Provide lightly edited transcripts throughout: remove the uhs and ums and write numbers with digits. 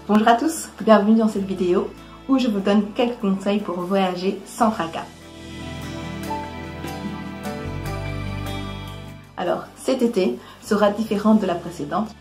Bonjour à tous, bienvenue dans cette vidéo où je vous donne quelques conseils pour voyager sans tracas. Alors, cet été sera différent de la précédente.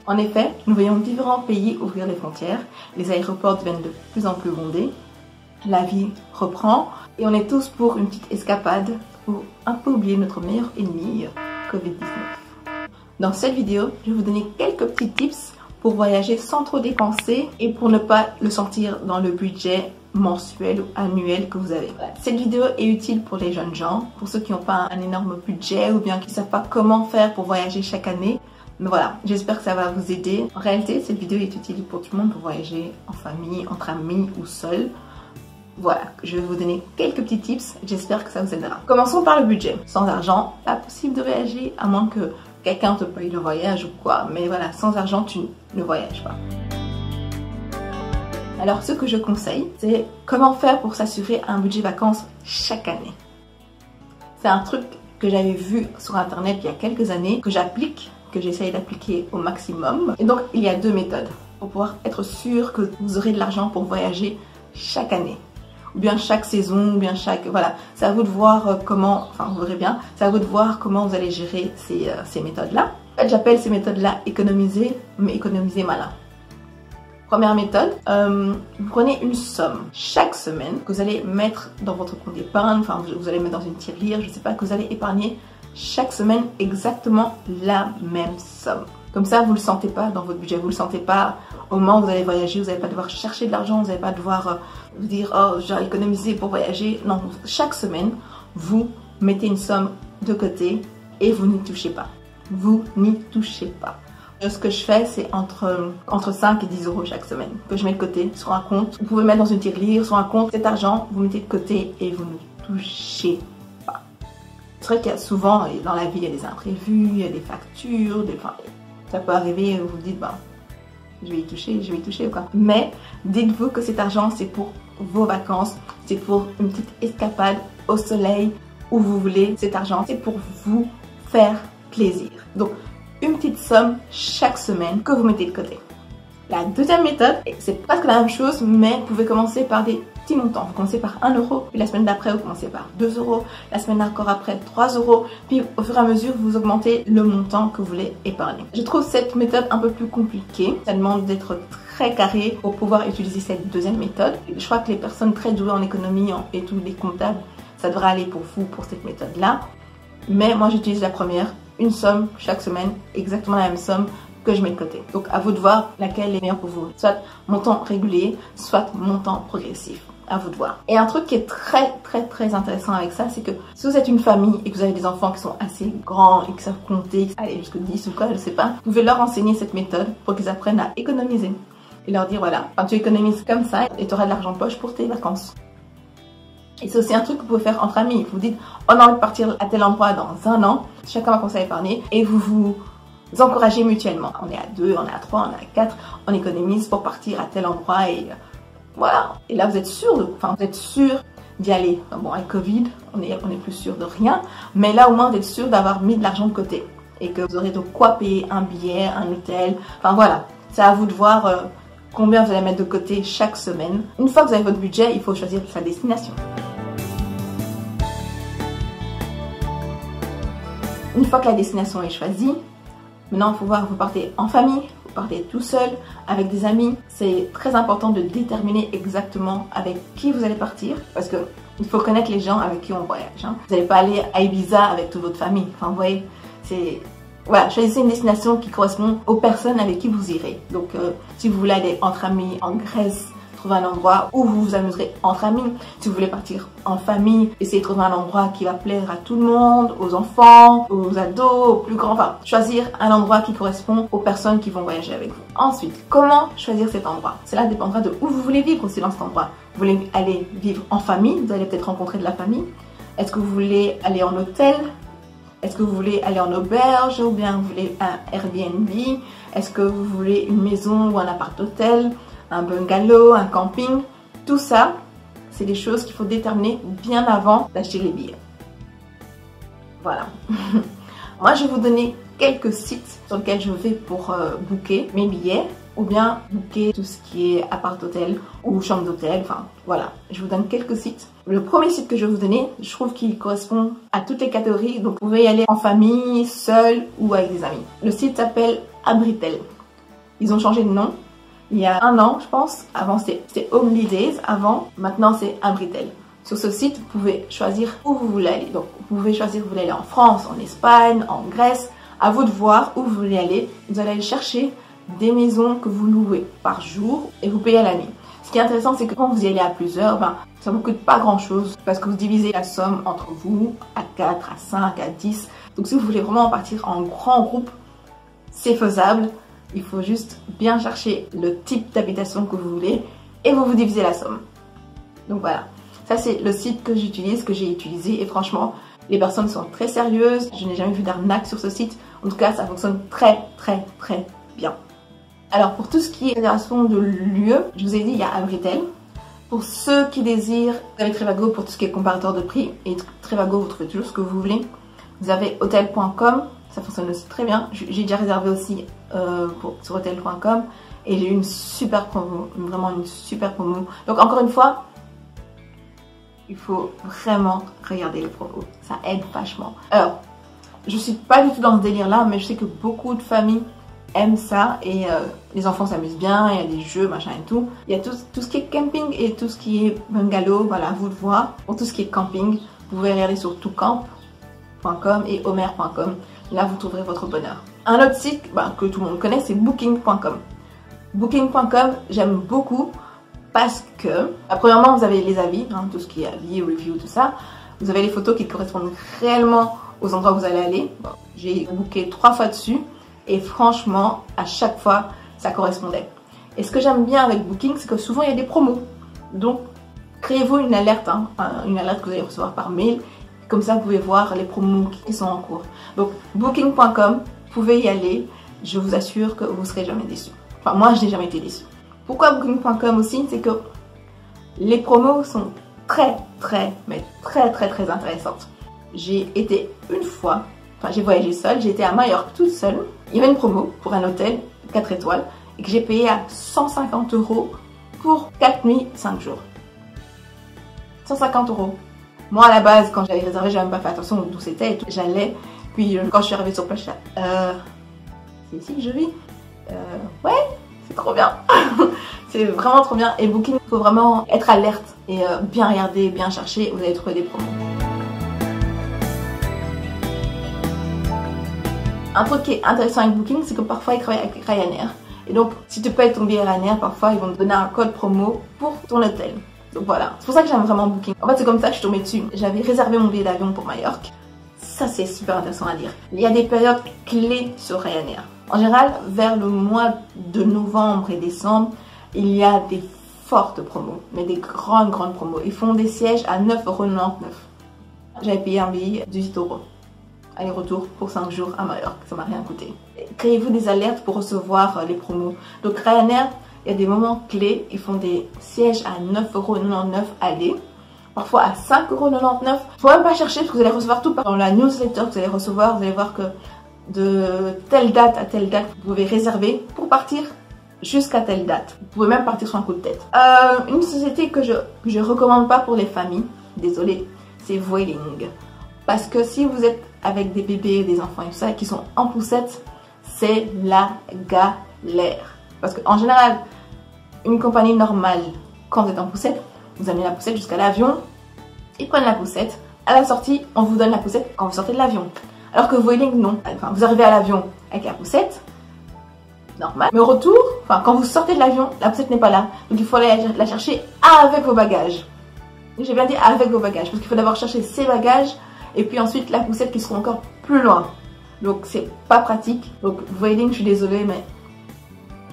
En effet, nous voyons différents pays ouvrir les frontières, les aéroports deviennent de plus en plus bondés, la vie reprend et on est tous pour une petite escapade pour un peu oublier notre meilleur ennemi, Covid-19. Dans cette vidéo, je vais vous donner quelques petits tips pour voyager sans trop dépenser et pour ne pas le sentir dans le budget mensuel ou annuel que vous avez. Voilà. Cette vidéo est utile pour les jeunes gens, pour ceux qui n'ont pas un énorme budget ou bien qui ne savent pas comment faire pour voyager chaque année. Mais voilà, j'espère que ça va vous aider. En réalité, cette vidéo est utile pour tout le monde pour voyager en famille, entre amis ou seul. Voilà, je vais vous donner quelques petits tips, j'espère que ça vous aidera. Commençons par le budget. Sans argent, pas possible de voyager à moins que quelqu'un te paye le voyage ou quoi. Mais voilà, sans argent, tu ne voyages pas. Alors, ce que je conseille, c'est comment faire pour s'assurer un budget vacances chaque année. C'est un truc que j'avais vu sur internet il y a quelques années, que j'applique, que j'essaye d'appliquer au maximum. Et donc, il y a deux méthodes pour pouvoir être sûr que vous aurez de l'argent pour voyager chaque année. Ou bien chaque saison, ou bien chaque... Voilà, c'est à vous de voir comment... Enfin, vous verrez bien, c'est à vous de voir comment vous allez gérer ces méthodes-là. En fait, j'appelle ces méthodes-là économiser, mais économiser malin. Première méthode, vous prenez une somme chaque semaine que vous allez mettre dans votre compte d'épargne, enfin, vous allez mettre dans une tirelire, je ne sais pas, que vous allez épargner chaque semaine exactement la même somme. Comme ça, vous ne le sentez pas dans votre budget, vous ne le sentez pas au moment où vous allez voyager, vous n'allez pas devoir chercher de l'argent, vous n'allez pas devoir vous dire « Oh, j'ai économisé pour voyager ». Non, chaque semaine, vous mettez une somme de côté et vous n'y touchez pas. Vous n'y touchez pas. Ce que je fais, c'est entre 5 et 10 euros chaque semaine que je mets de côté sur un compte. Vous pouvez mettre dans une tirelire, sur un compte, cet argent, vous mettez de côté et vous ne touchez pas. C'est vrai qu'il y a souvent, dans la vie, il y a des imprévus, il y a des factures, enfin, ça peut arriver, vous vous dites, bah, je vais y toucher quoi. Mais dites-vous que cet argent, c'est pour vos vacances, c'est pour une petite escapade au soleil où vous voulez. Cet argent, c'est pour vous faire plaisir. Donc, une petite somme chaque semaine que vous mettez de côté. La deuxième méthode, c'est presque la même chose, mais vous pouvez commencer par des petits montants. Vous commencez par 1 euro, puis la semaine d'après, vous commencez par 2 euros, la semaine encore après 3 euros, puis au fur et à mesure, vous augmentez le montant que vous voulez épargner. Je trouve cette méthode un peu plus compliquée. Ça demande d'être très carré pour pouvoir utiliser cette deuxième méthode. Je crois que les personnes très douées en économie et tous les comptables, ça devrait aller pour vous pour cette méthode-là. Mais moi, j'utilise la première. Une somme chaque semaine, exactement la même somme que je mets de côté. Donc à vous de voir laquelle est meilleure pour vous. Soit montant régulier, soit montant progressif. À vous de voir. Et un truc qui est très intéressant avec ça, c'est que si vous êtes une famille et que vous avez des enfants qui sont assez grands et qui savent compter, aller jusqu'à 10 ou quoi, je sais pas, vous pouvez leur enseigner cette méthode pour qu'ils apprennent à économiser. Et leur dire voilà, quand tu économises comme ça, et tu auras de l'argent de poche pour tes vacances. Et c'est aussi un truc que vous pouvez faire entre amis. Vous dites, on a envie de partir à tel endroit dans un an. Chacun va commencer à épargner et vous vous encouragez mutuellement. On est à 2, on est à 3, on est à 4. On économise pour partir à tel endroit et voilà. Et là, vous êtes sûr d'y aller. Bon, avec Covid, on est plus sûr de rien. Mais là, au moins, vous êtes sûr d'avoir mis de l'argent de côté. Et que vous aurez de quoi payer un billet, un hôtel. Enfin voilà, c'est à vous de voir combien vous allez mettre de côté chaque semaine. Une fois que vous avez votre budget, il faut choisir sa destination. Une fois que la destination est choisie, maintenant il faut voir, vous partez en famille, vous partez tout seul, avec des amis. C'est très important de déterminer exactement avec qui vous allez partir parce que il faut connaître les gens avec qui on voyage. Hein. Vous n'allez pas aller à Ibiza avec toute votre famille. Enfin, vous voyez, c'est... Voilà, choisissez une destination qui correspond aux personnes avec qui vous irez. Donc, si vous voulez aller entre amis en Grèce, trouver un endroit où vous vous amuserez entre amis. Si vous voulez partir en famille, essayez de trouver un endroit qui va plaire à tout le monde, aux enfants, aux ados, aux plus grands. Enfin, choisir un endroit qui correspond aux personnes qui vont voyager avec vous. Ensuite, comment choisir cet endroit? Cela dépendra de où vous voulez vivre aussi dans cet endroit. Vous voulez aller vivre en famille, vous allez peut-être rencontrer de la famille. Est-ce que vous voulez aller en hôtel? Est-ce que vous voulez aller en auberge ou bien vous voulez un Airbnb? Est-ce que vous voulez une maison ou un appart-hôtel? Un bungalow, un camping, tout ça, c'est des choses qu'il faut déterminer bien avant d'acheter les billets. Voilà. Moi, je vais vous donner quelques sites sur lesquels je vais pour booker mes billets. ou bien booker tout ce qui est appart-hôtel ou chambre d'hôtel. Enfin voilà, je vous donne quelques sites. Le premier site que je vais vous donner, je trouve qu'il correspond à toutes les catégories, donc vous pouvez y aller en famille, seul ou avec des amis. Le site s'appelle Abritel. Ils ont changé de nom il y a un an, je pense. Avant c'était Homely avant, maintenant c'est Abritel. Sur ce site, vous pouvez choisir où vous voulez aller. Donc vous pouvez choisir vous voulez aller en France, en Espagne, en Grèce. À vous de voir où vous voulez aller. Vous allez aller chercher des maisons que vous louez par jour et vous payez à la nuit. Ce qui est intéressant, c'est que quand vous y allez à plusieurs, ça ne vous coûte pas grand chose parce que vous divisez la somme entre vous à 4, à 5, à 10. Donc si vous voulez vraiment partir en grand groupe, c'est faisable. Il faut juste bien chercher le type d'habitation que vous voulez et vous divisez la somme. Donc voilà, ça c'est le site que j'utilise, que j'ai utilisé et franchement, les personnes sont très sérieuses. Je n'ai jamais vu d'arnaque sur ce site. En tout cas, ça fonctionne très bien. Alors pour tout ce qui est réservation de lieux, je vous ai dit, il y a Abritel. Pour ceux qui désirent, vous avez Trivago pour tout ce qui est comparateur de prix. Et Trivago, vous trouvez toujours ce que vous voulez. Vous avez hotel.com, ça fonctionne aussi très bien. J'ai déjà réservé aussi sur hotel.com et j'ai eu une super promo, vraiment une super promo. Donc encore une fois, il faut vraiment regarder les promos, ça aide vachement. Alors, je suis pas du tout dans ce délire là, mais je sais que beaucoup de familles aiment ça et les enfants s'amusent bien, il y a des jeux, machin et tout. Il y a tout ce qui est camping et tout ce qui est bungalow, voilà, à vous de voir. Pour tout ce qui est camping, vous pouvez regarder sur toutcamp.com et homer.com. Là, vous trouverez votre bonheur. Un autre site que tout le monde connaît, c'est booking.com. Booking.com, j'aime beaucoup parce que, premièrement, vous avez les avis, tout ce qui est avis, review, tout ça. Vous avez les photos qui correspondent réellement aux endroits où vous allez aller. Bon, j'ai booké 3 fois dessus et franchement, à chaque fois, ça correspondait. Et ce que j'aime bien avec Booking, c'est que souvent, il y a des promos. Donc, créez-vous une alerte que vous allez recevoir par mail. Comme ça, vous pouvez voir les promos qui sont en cours. Donc, booking.com, vous pouvez y aller. Je vous assure que vous ne serez jamais déçus. Enfin, moi, je n'ai jamais été déçue. Pourquoi booking.com aussi? C'est que les promos sont très intéressantes. J'ai été une fois, j'ai voyagé seule, j'ai été à Majorque toute seule. Il y avait une promo pour un hôtel 4 étoiles et que j'ai payé à 150 € pour 4 nuits, 5 jours. 150 €. Moi, à la base, quand j'avais réservé, j'avais même pas fait attention d'où c'était et tout. J'allais, puis quand je suis arrivée sur place, je suis là, c'est ici que je vis? Ouais, c'est trop bien. C'est vraiment trop bien. Et Booking, il faut vraiment être alerte et bien regarder, bien chercher. Vous allez trouver des promos. Un truc qui est intéressant avec Booking, c'est que parfois ils travaillent avec Ryanair. Et donc, si tu payes ton billet Ryanair, parfois ils vont te donner un code promo pour ton hôtel. Donc voilà, c'est pour ça que j'aime vraiment Booking. En fait, c'est comme ça que je suis tombée dessus. J'avais réservé mon billet d'avion pour Majorque. Ça, c'est super intéressant à dire. Il y a des périodes clés sur Ryanair. En général, vers le mois de novembre et décembre, il y a des fortes promos, mais des grandes promos. Ils font des sièges à 9,99 €. J'avais payé un billet de 8 €. Aller-retour pour 5 jours à Majorque, ça m'a rien coûté. Créez-vous des alertes pour recevoir les promos. Donc Ryanair, il y a des moments clés, ils font des sièges à 9,99 € aller, parfois à 5,99 €. Il ne faut même pas chercher parce que vous allez recevoir tout dans la newsletter que vous allez recevoir. Vous allez voir que de telle date à telle date, vous pouvez réserver pour partir jusqu'à telle date. Vous pouvez même partir sur un coup de tête. Une société que je recommande pas pour les familles, désolée, c'est Vueling. Parce que si vous êtes avec des bébés, des enfants et tout ça, qui sont en poussette, c'est la galère. Parce qu'en général, une compagnie normale, quand vous êtes en poussette, vous amenez la poussette jusqu'à l'avion, ils prennent la poussette, à la sortie, on vous donne la poussette quand vous sortez de l'avion. Alors que Vueling, non. Enfin, vous arrivez à l'avion avec la poussette, normal. Mais au retour, quand vous sortez de l'avion, la poussette n'est pas là. Donc il faut aller la chercher avec vos bagages. J'ai bien dit avec vos bagages, parce qu'il faut d'abord chercher ses bagages, et puis ensuite la poussette qui sera encore plus loin. Donc c'est pas pratique. Donc Vueling, je suis désolée, mais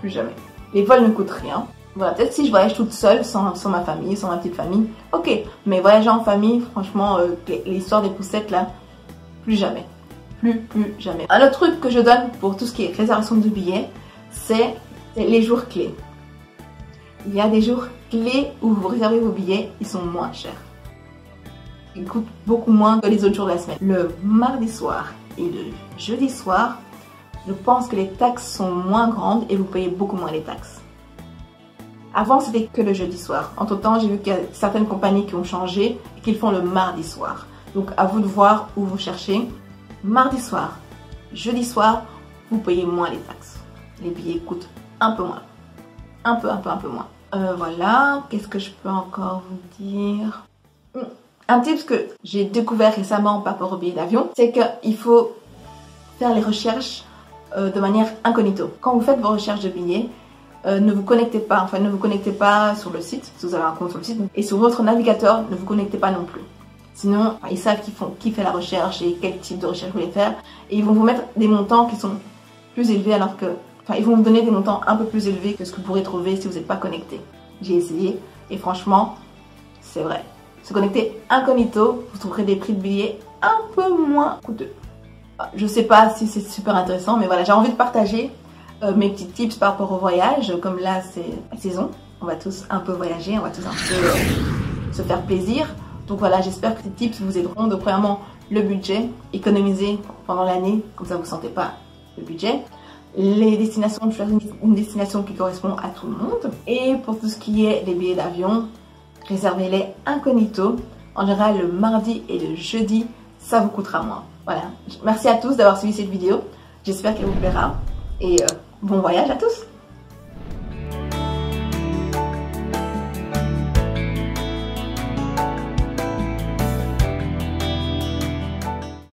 plus jamais. Les vols ne coûtent rien. Voilà, peut-être si je voyage toute seule, sans ma famille, sans ma petite famille, ok. Mais voyager en famille, franchement, l'histoire des poussettes là, plus jamais. Plus jamais. Un autre truc que je donne pour tout ce qui est réservation de billets, c'est les jours clés. Il y a des jours clés où vous réservez vos billets, ils sont moins chers. Ils coûtent beaucoup moins que les autres jours de la semaine. Le mardi soir et le jeudi soir, je pense que les taxes sont moins grandes et vous payez beaucoup moins les taxes. Avant, c'était que le jeudi soir. Entre temps, j'ai vu qu'il y a certaines compagnies qui ont changé et qu'ils font le mardi soir. Donc, à vous de voir où vous cherchez. Mardi soir, jeudi soir, vous payez moins les taxes. Les billets coûtent un peu moins. Un peu moins. Voilà, qu'est-ce que je peux encore vous dire? Un tip que j'ai découvert récemment par rapport aux billets d'avion, c'est qu'il faut faire les recherches de manière incognito. Quand vous faites vos recherches de billets, ne vous connectez pas sur le site, si vous avez un compte sur le site, et sur votre navigateur, ne vous connectez pas non plus. Sinon, ils savent qui fait la recherche et quel type de recherche vous voulez faire, et ils vont vous mettre des montants qui sont plus élevés alors que... ils vont vous donner des montants un peu plus élevés que ce que vous pourrez trouver si vous n'êtes pas connecté. J'ai essayé et franchement, c'est vrai. Se connecter incognito, vous trouverez des prix de billets un peu moins coûteux. Je sais pas si c'est super intéressant, mais voilà, j'ai envie de partager mes petits tips par rapport au voyage. Comme là, c'est la saison, on va tous un peu voyager, on va tous un peu se faire plaisir. Donc voilà, j'espère que ces tips vous aideront. Donc premièrement, le budget, économiser pendant l'année, comme ça vous ne sentez pas le budget. Les destinations, choisir une destination qui correspond à tout le monde. Et pour tout ce qui est des billets d'avion, réservez-les incognito. En général, le mardi et le jeudi, ça vous coûtera moins. Voilà. Merci à tous d'avoir suivi cette vidéo. J'espère qu'elle vous plaira. Et bon voyage à tous!